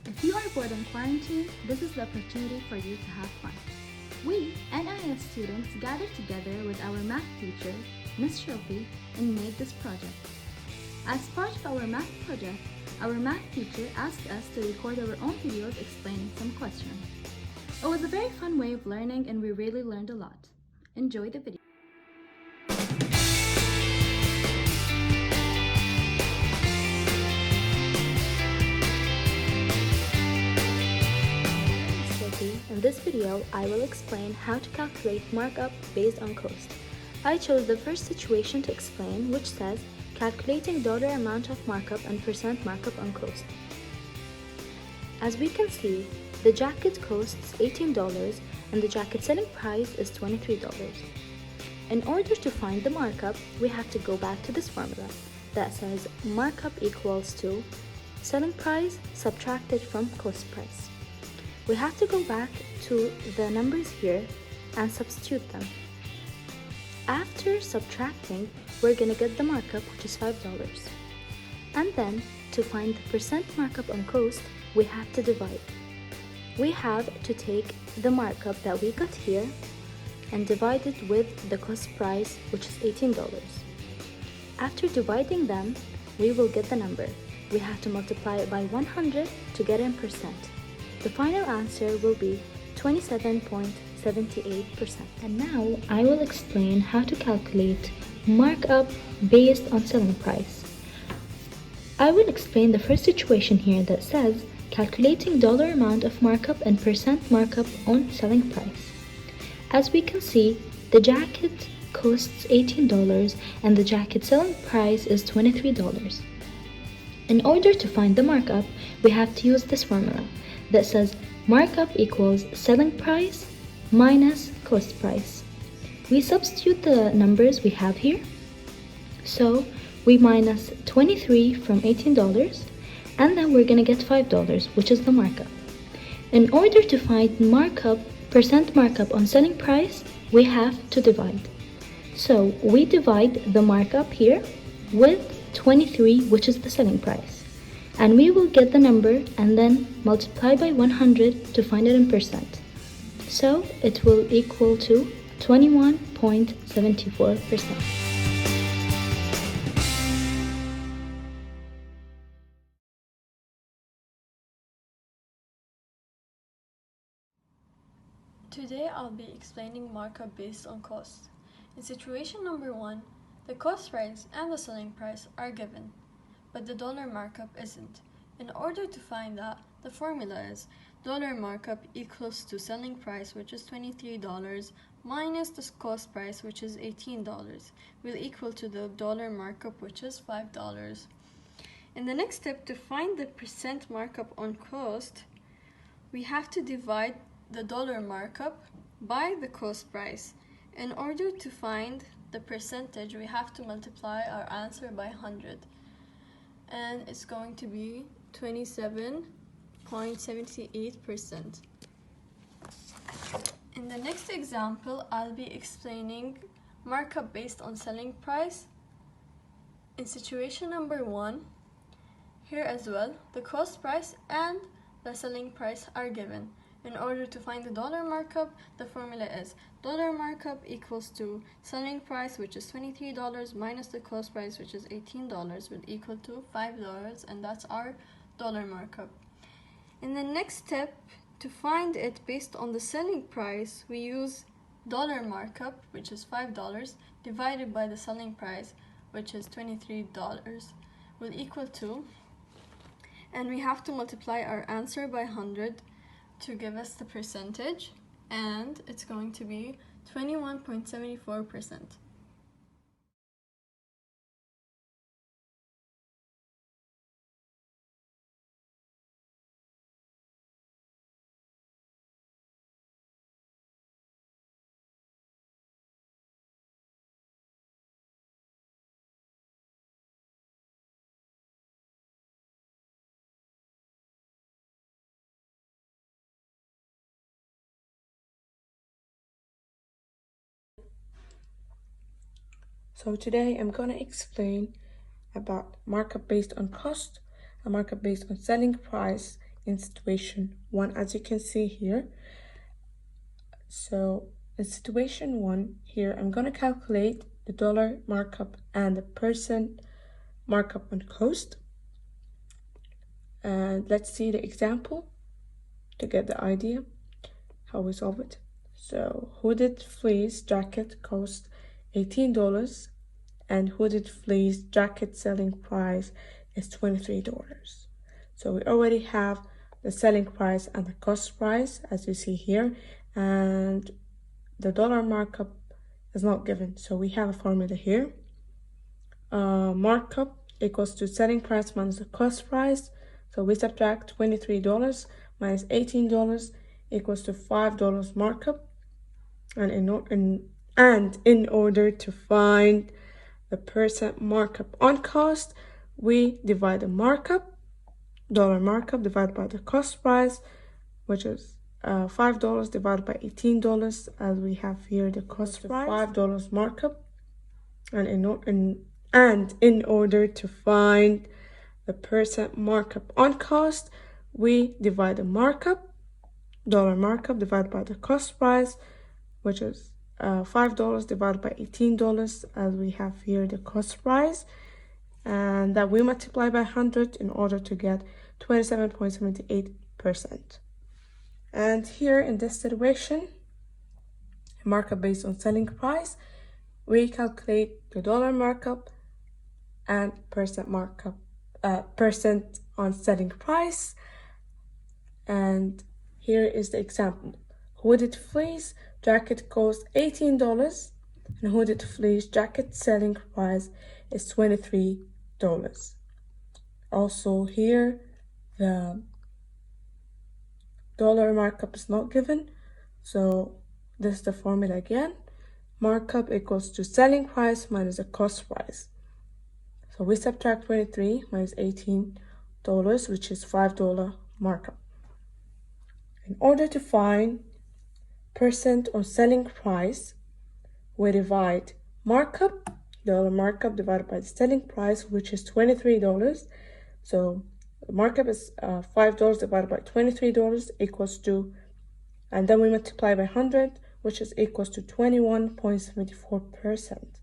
If you are bored in quarantine, this is the opportunity for you to have fun. We, NIS students, gathered together with our math teacher, Ms. Shilpi, and made this project. As part of our math project, our math teacher asked us to record our own videos explaining some questions. It was a very fun way of learning and we really learned a lot. Enjoy the video. In this video, I will explain how to calculate markup based on cost. I chose the first situation to explain, which says calculating dollar amount of markup and percent markup on cost. As we can see, the jacket costs $18 and the jacket selling price is $23. In order to find the markup, we have to go back to this formula that says markup equals to selling price subtracted from cost price. We have to go back to the numbers here and substitute them. After subtracting, we're gonna get the markup, which is $5. And then, to find the percent markup on cost, we have to divide. We have to take the markup that we got here and divide it with the cost price, which is $18. After dividing them, we will get the number. We have to multiply it by 100 to get in percent. The final answer will be 27.78%. And now I will explain how to calculate markup based on selling price. I will explain the first situation here that says calculating dollar amount of markup and percent markup on selling price. As we can see, the jacket costs $18 and the jacket selling price is $23. In order to find the markup, we have to use this formula that says markup equals selling price minus cost price. We substitute the numbers we have here. So we minus 23 from $18 and then we're gonna get $5, which is the markup. In order to find markup, percent markup on selling price, we have to divide. So we divide the markup here with 23, which is the selling price. And we will get the number and then multiply by 100 to find it in percent. So it will equal to 21.74%. Today I'll be explaining markup based on cost. In situation number 1, the cost price and the selling price are given, but the dollar markup isn't. In order to find that, the formula is dollar markup equals to selling price, which is $23, minus the cost price, which is $18, will equal to the dollar markup, which is $5. In the next step, to find the percent markup on cost, we have to divide the dollar markup by the cost price. In order to find the percentage, we have to multiply our answer by 100. And it's going to be 27.78%. In the next example, I'll be explaining markup based on selling price. In situation number 1, here as well, the cost price and the selling price are given. In order to find the dollar markup, the formula is dollar markup equals to selling price, which is $23, minus the cost price, which is $18, will equal to $5, and that's our dollar markup. In the next step, to find it based on the selling price, we use dollar markup, which is $5, divided by the selling price, which is $23, will equal to, and we have to multiply our answer by 100 to give us the percentage, and it's going to be 21.74%. So today I'm going to explain about markup based on cost and markup based on selling price in situation 1, as you can see here. So in situation 1 here, I'm going to calculate the dollar markup and the percent markup on cost. And let's see the example to get the idea how we solve it. So hooded fleece jacket cost $18 and hooded fleece jacket selling price is $23. So we already have the selling price and the cost price, as you see here, and the dollar markup is not given. So we have a formula here. Markup equals to selling price minus the cost price. So we subtract $23 minus $18 equals to $5 markup. And in order to find the percent markup on cost, we divide the markup, dollar markup, divided by the cost price, which is $5 divided by $18, as we have here the cost price, $5 markup. And in order to find the percent markup on cost, we divide the markup, dollar markup, divided by the cost price, which is $5 divided by $18, as we have here the cost price, and that we multiply by 100 in order to get 27.78%. And here in this situation, markup based on selling price, we calculate the dollar markup and percent markup, percent on selling price. And here is the example. Hooded fleece jacket costs $18 and hooded fleece jacket selling price is $23. Also here, the dollar markup is not given, so this is the formula again. Markup equals to selling price minus the cost price. So we subtract 23 minus $18, which is $5 markup. In order to find percent on selling price, we divide markup, dollar markup, divided by the selling price, which is $23. So the markup is $5 divided by $23 equals to, and then we multiply by 100, which is equals to 21.74%.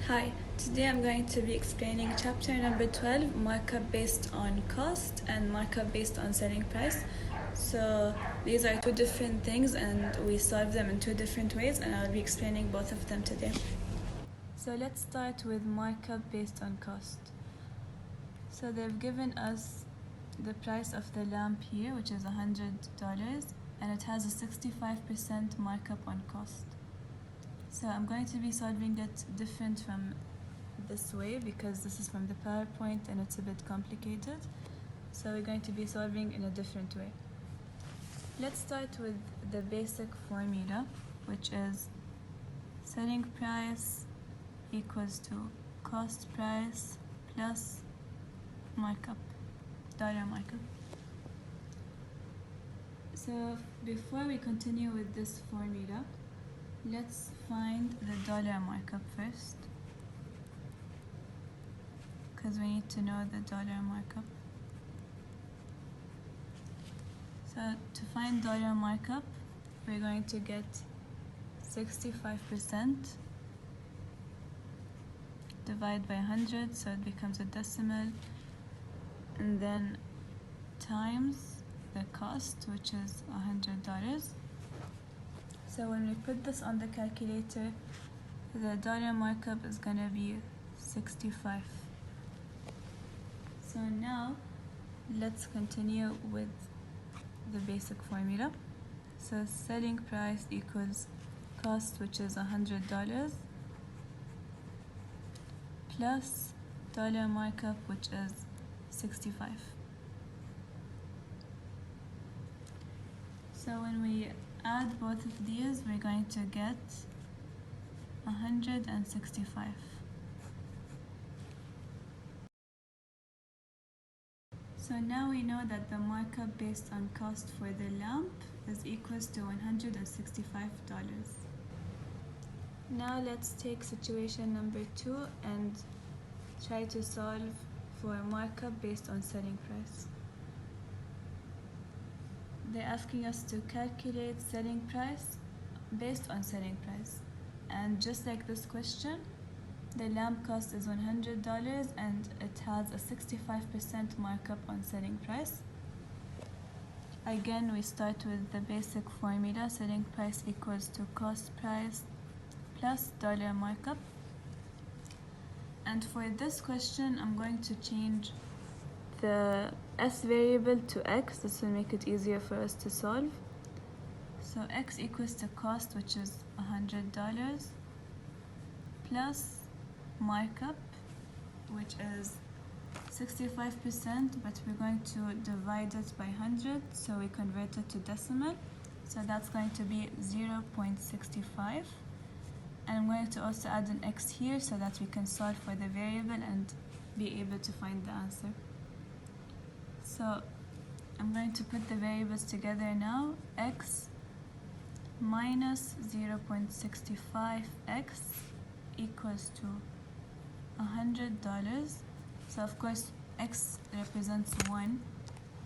Hi, today I'm going to be explaining chapter number 12, markup based on cost and markup based on selling price. So these are two different things and we solve them in two different ways, and I'll be explaining both of them today. So let's start with markup based on cost. So they've given us the price of the lamp here, which is $100, and it has a 65% markup on cost. So I'm going to be solving it different from this way because this is from the PowerPoint and it's a bit complicated. So we're going to be solving in a different way. Let's start with the basic formula, which is selling price equals to cost price plus markup, dollar markup. So before we continue with this formula, let's find the dollar markup first, because we need to know the dollar markup. So to find dollar markup, we're going to get 65% divide by 100, so it becomes a decimal, and then times the cost, which is $100. So when we put this on the calculator, the dollar markup is gonna be 65. So now let's continue with the basic formula. So selling price equals cost, which is $100, plus dollar markup, which is 65. So when we add both of these, we're going to get 165. So now we know that the markup based on cost for the lamp is equals to $165. Now let's take situation number 2 and try to solve for markup based on selling price. They're asking us to calculate selling price based on selling price. And just like this question, the lamp cost is $100 and it has a 65% markup on selling price. Again, we start with the basic formula. Selling price equals to cost price plus dollar markup. And for this question, I'm going to change the S variable to X. This will make it easier for us to solve. So X equals to cost, which is $100, plus markup, which is 65%, but we're going to divide it by 100, so we convert it to decimal. So that's going to be 0.65. And I'm going to also add an X here so that we can solve for the variable and be able to find the answer. So I'm going to put the variables together now. X minus 0.65x equals to $100. So of course X represents 1.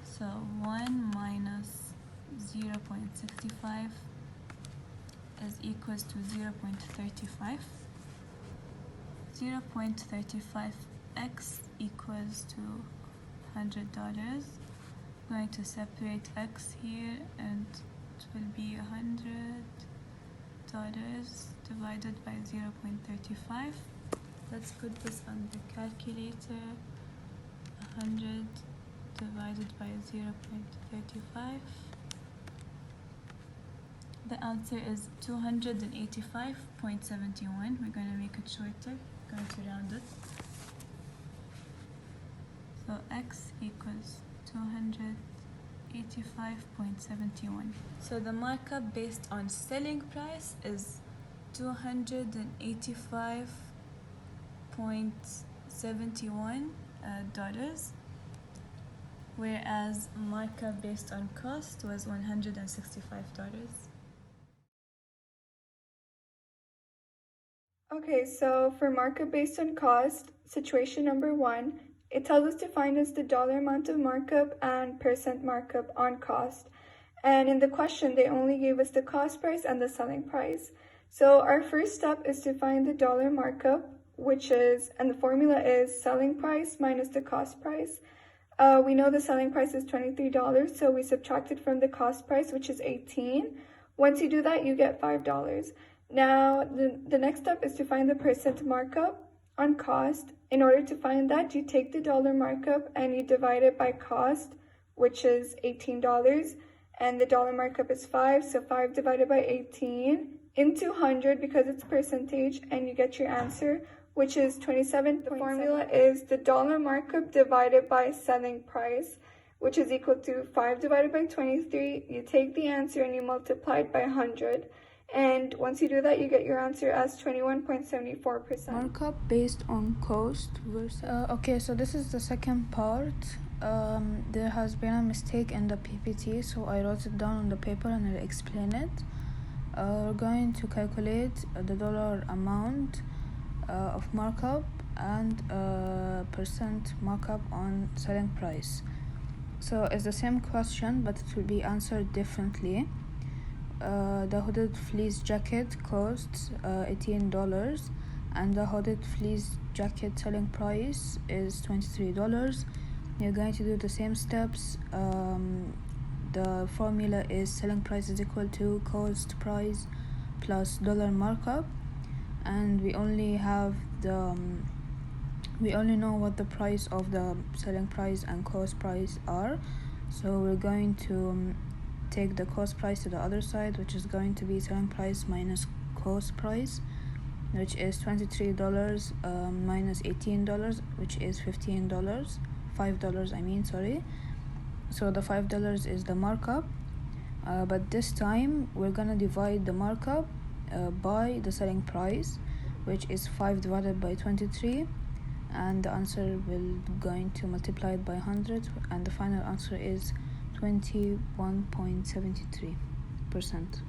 So 1 minus 0.65 is equals to 0.35. 0.35x equals to $100. I'm going to separate x here and it will be $100 divided by 0.35. Let's put this on the calculator. 100 divided by 0.35. The answer is 285.71. We're going to make it shorter. We're going to round it. So x equals 285.71. So the markup based on selling price is $285.71, whereas markup based on cost was $165. Okay, so for markup based on cost, situation number 1, it tells us to find us the dollar amount of markup and percent markup on cost. And in the question, they only gave us the cost price and the selling price. So our first step is to find the dollar markup, and the formula is selling price minus the cost price. We know the selling price is $23, so we subtract it from the cost price, which is $18. Once you do that, you get $5. Now, the next step is to find the percent markup on cost. In order to find that, you take the dollar markup and you divide it by cost, which is $18, and the dollar markup is 5, so 5 divided by 18 into 100 because it's percentage, and you get your answer, which is 27. The formula is the dollar markup divided by selling price, which is equal to 5 divided by 23. You take the answer and you multiply it by 100. And once you do that, you get your answer as 21.74%. Markup based on cost versus... okay, so this is the second part. There has been a mistake in the PPT, so I wrote it down on the paper and I'll explain it. We're going to calculate the dollar amount of markup and percent markup on selling price. So it's the same question, but it will be answered differently. The hooded fleece jacket costs $18 and the hooded fleece jacket selling price is $23. You're going to do the same steps. The formula is selling price is equal to cost price plus dollar markup, and we only know what the price of the selling price and cost price are, so we're going to take the cost price to the other side, which is going to be selling price minus cost price, which is $23 minus $18, which is $5 I mean, sorry. So the $5 is the markup, but this time we're gonna divide the markup by the selling price, which is 5 divided by 23, and the answer will going to multiply it by 100, and the final answer is 21.73%.